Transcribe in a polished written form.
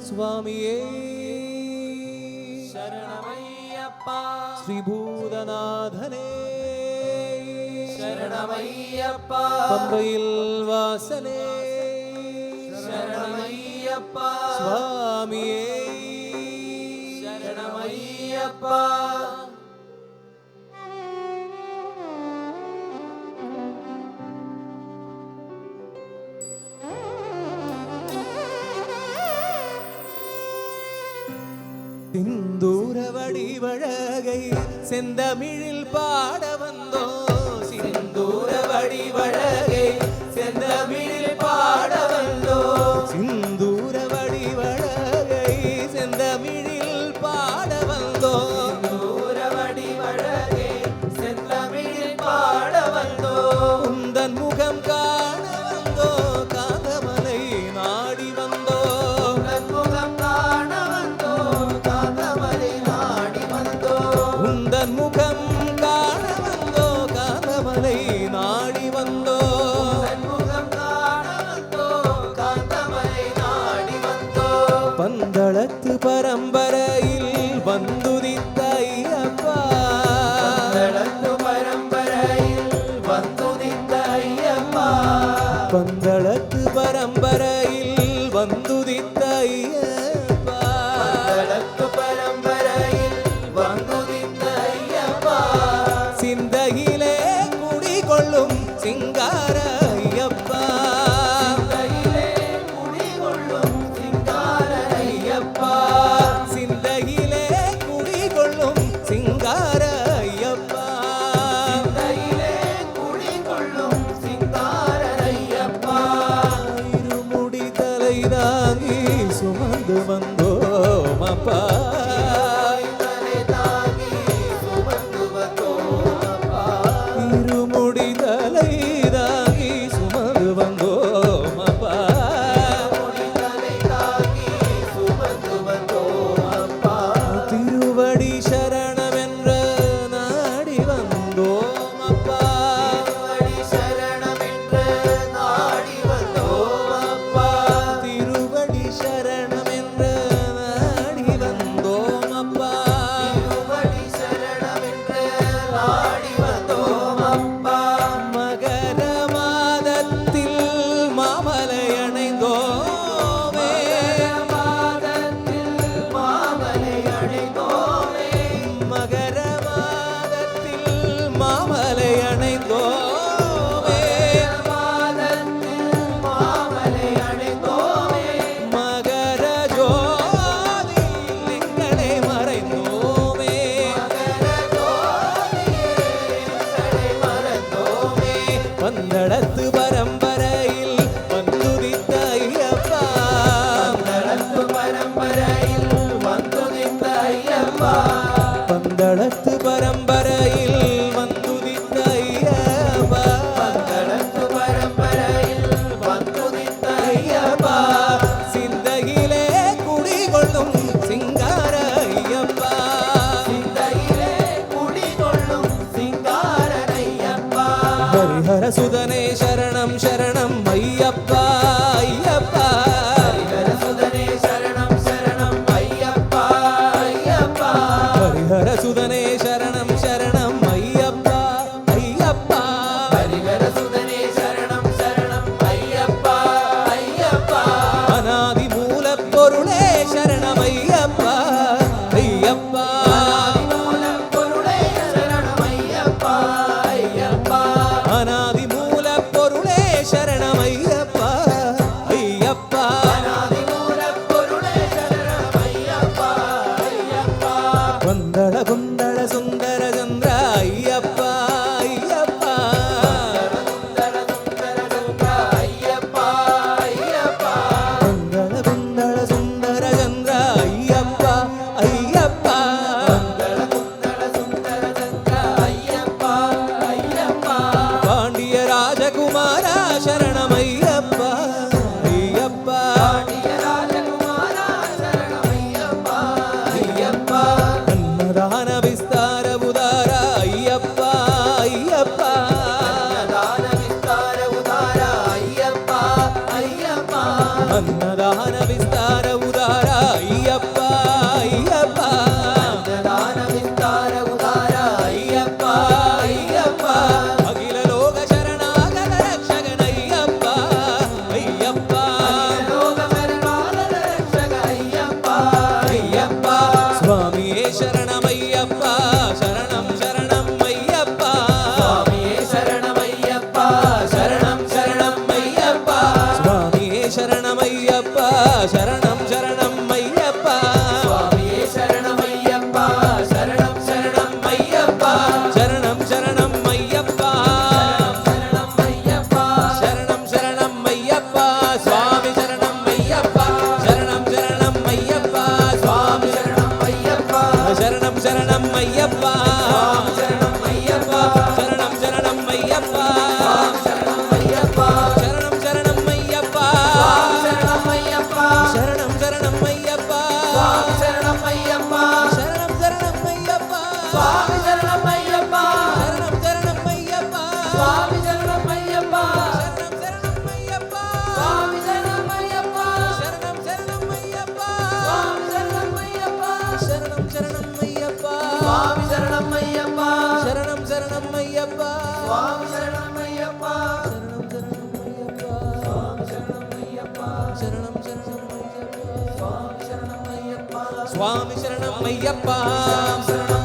சுவாமியே சரணமையப்பா. ஸ்ரீபூதநாதனே சரணமையப்பா. பம்பையில் வாசனே சரணமையப்பா. சுவாமியே சரணமையப்பா. சிந்தூர வடிவழகை செந்தமிழில் பாட வந்தோ சிந்தூர வடிவழகை செந்தமிழில் பாட வந்தோ. சிந்தூர வடிவழகை செந்தமிழில் பாட வந்தோ சிந்தூர வடிவழகை செந்தமிழில் பாட வந்தோ. உந்தன் முகம் காண வந்தோ காந்தமலை நாடி வந்தோ முகம் காண வந்தோ காந்தமலை நாடி வந்தோ. உந்தன் முகம் காண வந்தோ காந்தமலை நாடி வந்தோ முகம் காண வந்தோ காந்தமலை நாடி வந்தோ. பந்தளத்து பரம்பரையில் வந்துதித்த ஐயப்பா பந்தளத்து பரம்பரையில் வந்துதித்த ஐயப்பா. பந்தளத்து பரம்பரையில் வந்துதித்த ஐயப்பா பந்தளத்து பரம்பரையில் வந்துதித்த ஐயப்பா. சிந்தையிலே குடிகொள்ளும் சிங்கார ஐயப்பா கையிலே குடிகொள்ளும் சிங்கார ஐயப்பா. சிந்தையிலே குடிகொள்ளும் சிங்கார ஐயப்பா கையிலே குடிகொள்ளும் சிங்கார ஐயப்பா. இருமுடி தலைதாங்கி சுமந்து வந்தோம் அப்பா தலை தாங்கி சுமந்து வந்தோம் அப்பா. இருமுடி தலைதாங்கி சுமந்து வந்தோம் அப்பா தலை தாங்கி சுமந்து வந்தோம் அப்பா. திருவடி சரணமென்ற நாடி வந்தோம் அப்பா திருவடி சரணமென்று நாடி வந்தோம் அப்பா. திருவடி சரணமென்ற நாடி வந்தோம் அப்பா திருவடி சரணமென்று நாடி வந்தோம் அப்பா. மகர மாதத்தில் மாமலை அணைந்தோமே மாதத்தில் மாமலை அடைந்தோமே. மகர மாதத்தில் மாமலை அணைந்தோமே மாதத்தில் மாமலை அடைந்தோமே. மகர ஜோதியில் எங்களை மறைந்தோமே மகர ஜோதியே எங்களை மறந்தோமே. பந்தளத்து பரம்பரையில் வந்துதித்த ஐயப்பா பந்தளத்து பரம்பரையில் வந்துதித்த ஐயப்பா. பந்தளத்து பரம்பரையில் வந்துதித்த ஐயப்பா பந்தளத்து பரம்பரையில் வந்துதித்த ஐயப்பா. சிந்தையிலே குடிகொள்ளும் சிங்கார ஐயப்பா சிந்தையிலே குடிகொள்ளும் சிங்கார ஐயப்பா. ஹரிஹர சுதனே சரணம் சரணம் ஐயப்பா ஐயப்பா ஹரிஹரசுதனே சரணம் சரணம் ஐயப்பா ஐயப்பா. ஹரிஹர சுதனே சரணம் சரணம் ஐயப்பா ஐயப்பா ஹரிஹரசுதனே சரணம் சரணம் ஐயப்பா ஐயப்பா. அநாதி மூலப் பொருளே சரணம் ஐயப்பா ஐயப்பா மூலப் பொருளே சரணம் ஐயப்பா ஐயப்பா. அநாதி மூலப் பொருளே சரணம் ஐயப்பா ஐயப்பா அநாதி மூலப் பொருளே சரணம் ஐயப்பா ஐயப்பா. வந்தள குந்தள சுந்தர சந்திர ஐயப்பா ஐயப்பா சுந்தர స్వామి శరణమయ్యప్ప శరణమయ్యప్ప స్వామి శరణమయ్యప్ప శరణం శరణమయ్యప్ప స్వామి శరణమయ్యప్ప శరణం శరణమయ్యప్ప స్వామి శరణమయ్యప్ప శరణం శరణమయ్యప్ప స్వామి శరణమయ్యప్ప శరణం శరణమయ్యప్ప స్వామి శరణమయ్యప్ప స్వామి శరణమయ్యప్ప శరణం